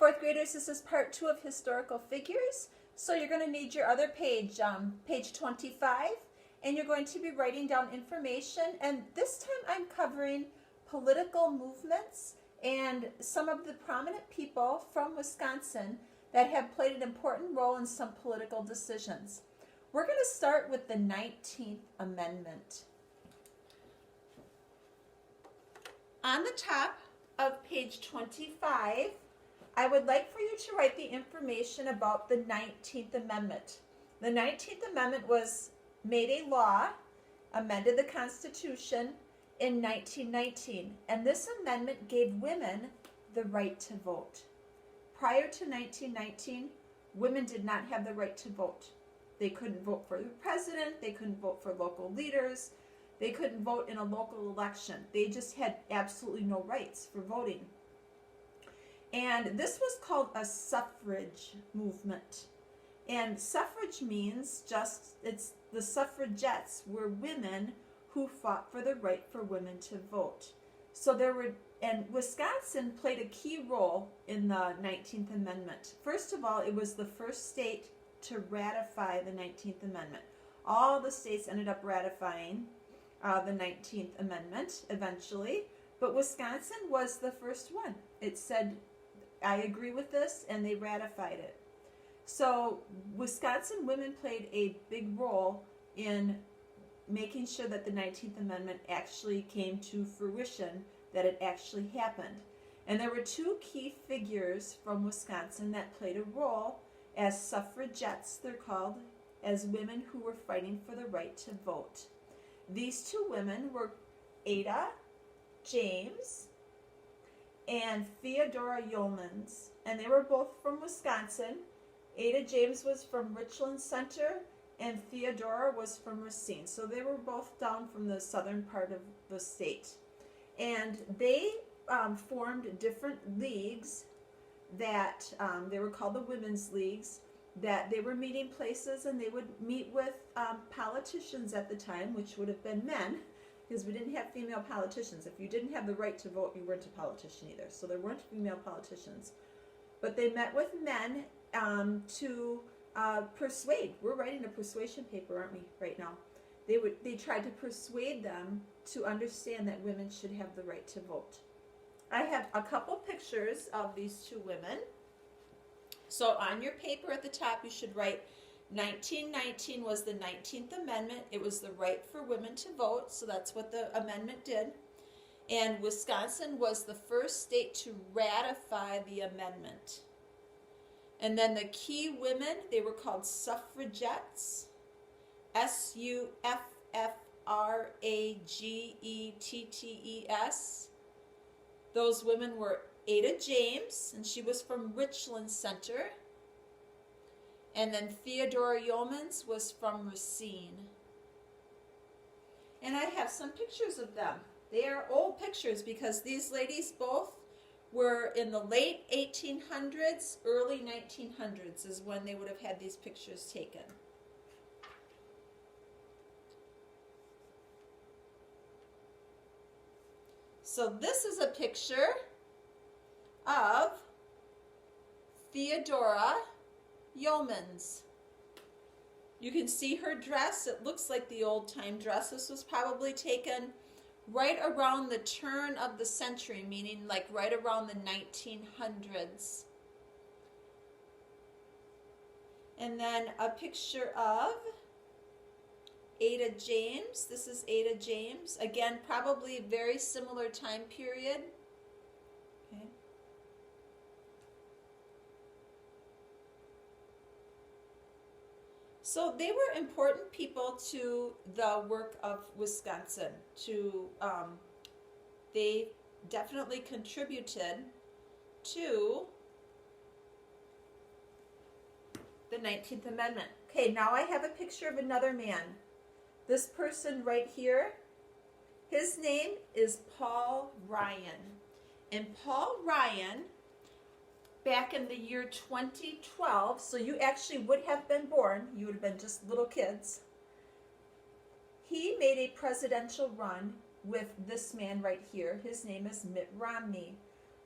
Fourth graders, this is part 2 of historical figures. So you're going to need your other page, page 25, and you're going to be writing down information. And this time I'm covering political movements and some of the prominent people from Wisconsin that have played an important role in some political decisions. We're going to start with the 19th Amendment. On the top of page 25, I would like for you to write the information about the 19th Amendment. The 19th Amendment was made a law, amended the Constitution in 1919, and this amendment gave women the right to vote. Prior to 1919, women did not have the right to vote. They couldn't vote for the president, they couldn't vote for local leaders, they couldn't vote in a local election. They just had absolutely no rights for voting. And this was called a suffrage movement. And suffrage means it's the suffragettes were women who fought for the right for women to vote. So and Wisconsin played a key role in the 19th Amendment. First of all, it was the first state to ratify the 19th Amendment. All the states ended up ratifying the 19th Amendment eventually, but Wisconsin was the first one. It said, I agree with this, and they ratified it. So Wisconsin women played a big role in making sure that the 19th Amendment actually came to fruition, that it actually happened. And there were two key figures from Wisconsin that played a role as suffragettes, they're called, as women who were fighting for the right to vote. These two women were Ada James and Theodora Yeomans, and they were both from Wisconsin. Ada James was from Richland Center, and Theodora was from Racine. So they were both down from the southern part of the state. And they formed different leagues that they were called the women's leagues, that they were meeting places, and they would meet with politicians at the time, which would have been men, because we didn't have female politicians. If you didn't have the right to vote, you weren't a politician either. So there weren't female politicians. But they met with men to persuade. We're writing a persuasion paper, aren't we, right now? They tried to persuade them to understand that women should have the right to vote. I have a couple pictures of these two women. So on your paper at the top, you should write 1919 was the 19th Amendment. It was the right for women to vote, so that's what the amendment did. And Wisconsin was the first state to ratify the amendment. And then the key women, they were called suffragettes, Suffragettes. Those women were Ada James, and she was from Richland Center. And then Theodora Yeomans was from Racine. And I have some pictures of them. They are old pictures because these ladies both were in the late 1800s, early 1900s is when they would have had these pictures taken. So this is a picture of Theodora Yeomans. You can see her dress. It looks like the old-time dress. This was probably taken right around the turn of the century, meaning like right around the 1900s. And then a picture of Ada James. This is Ada James. Again, probably a very similar time period. Okay. So they were important people to the work of Wisconsin. They definitely contributed to the 19th Amendment. Okay, now I have a picture of another man. This person right here, his name is Paul Ryan. And Paul Ryan, back in the year 2012, so you actually would have been born, you would have been just little kids, he made a presidential run with this man right here. His name is Mitt Romney.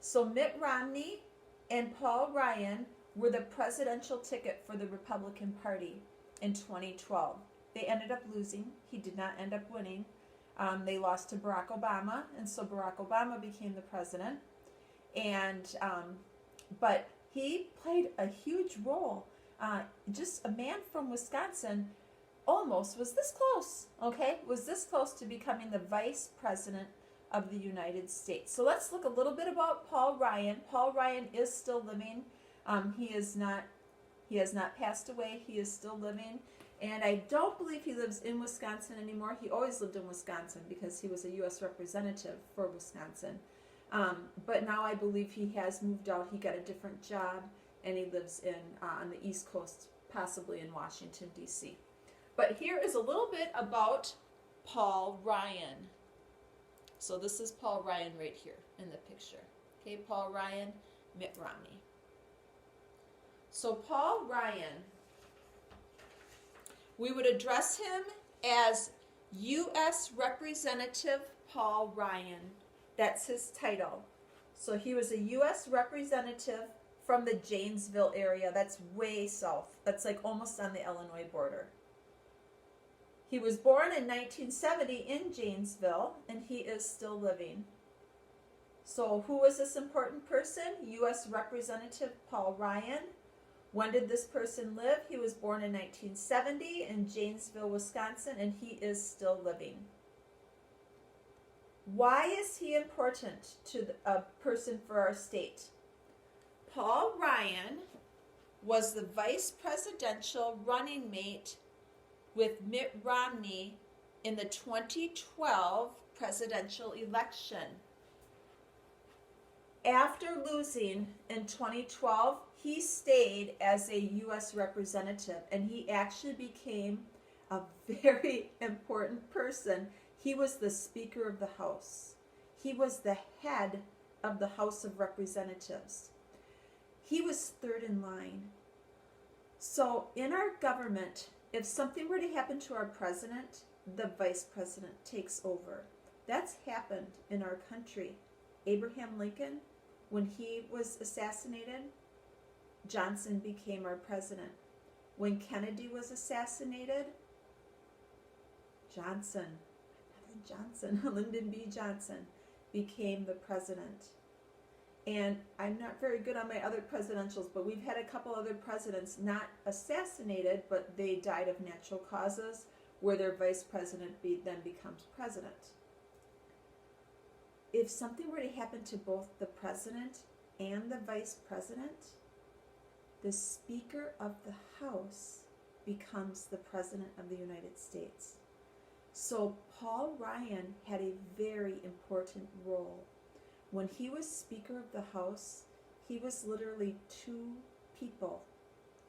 So Mitt Romney and Paul Ryan were the presidential ticket for the Republican Party in 2012. They ended up losing. He did not end up winning. They lost to Barack Obama, and so Barack Obama became the president. And but he played a huge role. Just a man from Wisconsin almost was this close, okay? Was this close to becoming the vice president of the United States. So let's look a little bit about Paul Ryan. Paul Ryan is still living. He has not passed away. He is still living. And I don't believe he lives in Wisconsin anymore. He always lived in Wisconsin because he was a U.S. representative for Wisconsin. But now I believe he has moved out. He got a different job, and he lives on the East Coast, possibly in Washington, D.C. But here is a little bit about Paul Ryan. So this is Paul Ryan right here in the picture. Okay, Paul Ryan, Mitt Romney. So Paul Ryan, we would address him as U.S. Representative Paul Ryan. That's his title. So he was a U.S. representative from the Janesville area. That's way south. That's like almost on the Illinois border. He was born in 1970 in Janesville, and he is still living. So who was this important person? U.S. Representative Paul Ryan. When did this person live? He was born in 1970 in Janesville, Wisconsin, and he is still living. Why is he important to a person for our state? Paul Ryan was the vice presidential running mate with Mitt Romney in the 2012 presidential election. After losing in 2012, he stayed as a U.S. representative, and he actually became a very important person. He was the Speaker of the House. He was the head of the House of Representatives. He was third in line. So in our government, if something were to happen to our president, the vice president takes over. That's happened in our country. Abraham Lincoln, when he was assassinated, Johnson became our president. When Kennedy was assassinated, Lyndon B. Johnson became the president. And I'm not very good on my other presidentials, but we've had a couple other presidents not assassinated, but they died of natural causes, where their vice president then becomes president. If something were to happen to both the president and the vice president, the Speaker of the House becomes the President of the United States. So Paul Ryan had a very important role. When he was Speaker of the House, he was literally 2 people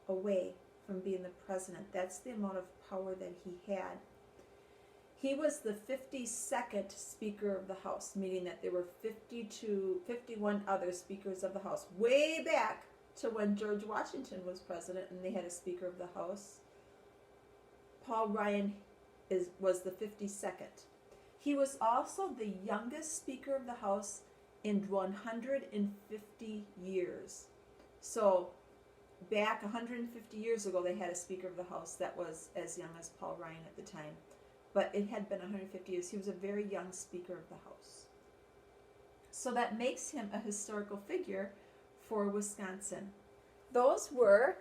away from being the president. That's the amount of power that he had. He was the 52nd Speaker of the House, meaning that there were 51 other Speakers of the House, way back to when George Washington was president and they had a Speaker of the House. Paul Ryan was the 52nd. He was also the youngest Speaker of the House in 150 years. So back 150 years ago, they had a Speaker of the House that was as young as Paul Ryan at the time. But it had been 150 years. He was a very young Speaker of the House. So that makes him a historical figure for Wisconsin. Those were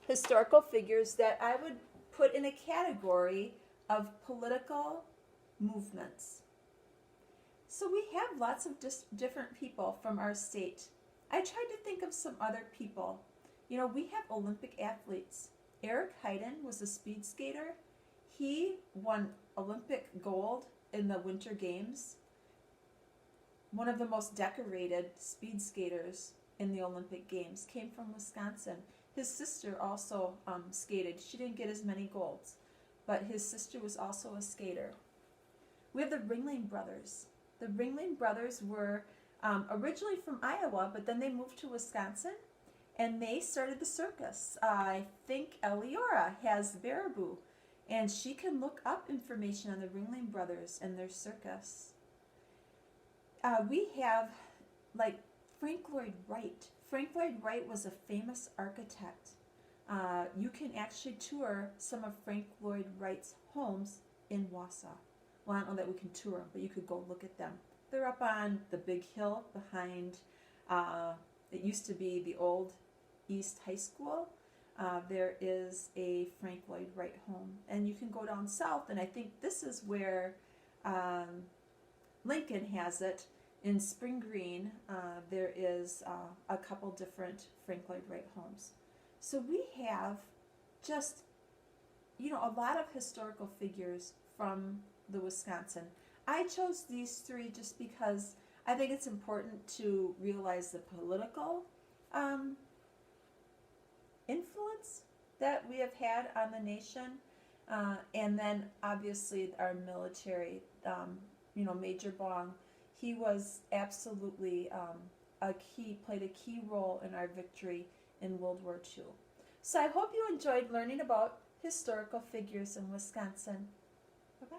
historical figures that I would put in a category of political movements. So we have lots of different people from our state. I tried to think of some other people. You know, we have Olympic athletes. Eric Heiden was a speed skater. He won Olympic gold in the Winter Games. One of the most decorated speed skaters in the Olympic Games came from Wisconsin. His sister also skated. She didn't get as many golds, but his sister was also a skater. We have the Ringling Brothers. The Ringling Brothers were originally from Iowa, but then they moved to Wisconsin, and they started the circus. I think Eliora has Baraboo, and she can look up information on the Ringling Brothers and their circus. We have like Frank Lloyd Wright. Frank Lloyd Wright was a famous architect. You can actually tour some of Frank Lloyd Wright's homes in Wausau. Well, I don't know that we can tour them, but you could go look at them. They're up on the big hill behind, it used to be the old East High School. There is a Frank Lloyd Wright home. And you can go down south, and I think this is where Lincoln has it. In Spring Green, there is a couple different Frank Lloyd Wright homes. So we have just, a lot of historical figures from the Wisconsin. I chose these three just because I think it's important to realize the political influence that we have had on the nation, and then obviously our military. Major Bong, he was absolutely played a key role in our victory in World War II. So I hope you enjoyed learning about historical figures in Wisconsin. Bye-bye.